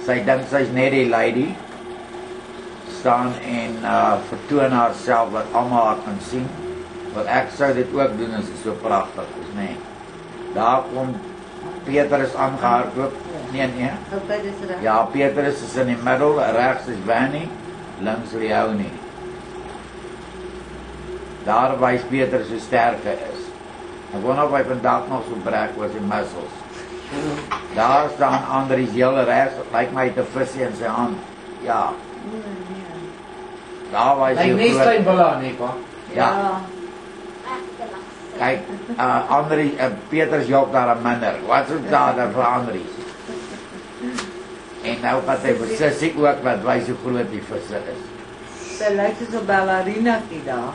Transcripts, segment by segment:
Sy dink sy's net die lady. Staan en vertoon haarself wat almal haar kan sien. Want ek sou dit ook doen as dit so pragtig is, nê. Nee. Daar kom Petrus aangehardloop. Nee. Okay, dis reg. Ja, Petrus is in die middel, regs is Vannie, links Leonie. Daar wys Petrus hoe sterk hy is. Ek wonder of hy vandag nog so brek was in muscles. Daar staan Andries heel regs, lyk my te visie in sy hand. Ja. Daar wys hy Lyk nie klein bala nie, pa. Ja. Kyk, Andries, Petrus jok daar 'n minder. Wat is daar vir Andries? En nou wat hy vir Sissie ook wat wys hoe groot die visse is. Sy lyk soos 'n ballerinakie daar.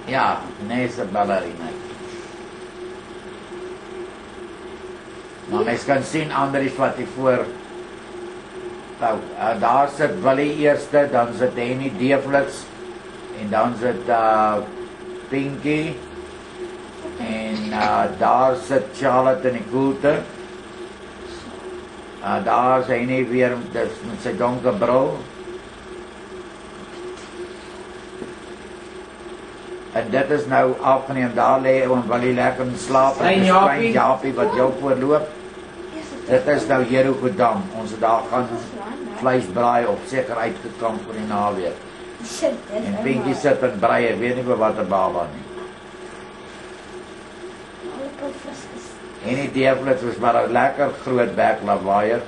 Ja, nee, sy ballerina. Maar mens kan sien Andries wat hier voor. Nou, daar sit Willie eerste, dan sit Henny Deeflits en dan sit Pinky en daar sit Charlotte in die koelte. Daar is Henny weer met sy donker bril. En dit is nou afgeneem, daar lê oom Willie lekker in slaap. Klein Japie wat jou voorloop. Dit is nou Jerogodam. Ons het daar gaan vleisbraai op, seker uitgekamp vir die naweek. En Pinky sit en braai, ek weet nie vir wat 'n baba nie. En die Deeflits was maar 'n lekker groot bek lawaaier.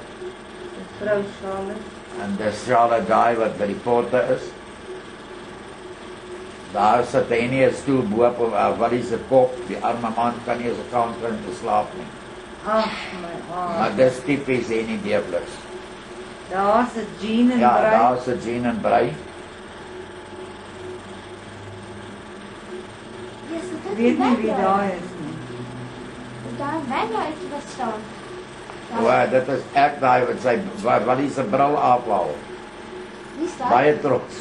Vrou Charlotte. En dis Charlotte daai wat by die potte is. Daar sit Henny 'n stoel bo op Willie se kop. Die arme man kan nie eens 'n kant kry om te slaap nie. Ag my God. Maar dis tipies Henny Deeflits. Daar sit Jean en Ja, Brei. daar sit Jean en Brei. Ek weet nie wie daar is nie. Daar Vannie uit wat staan. O, dit is ek daai wat sy Willie se bril afhaal. Wie staan? Baie trots.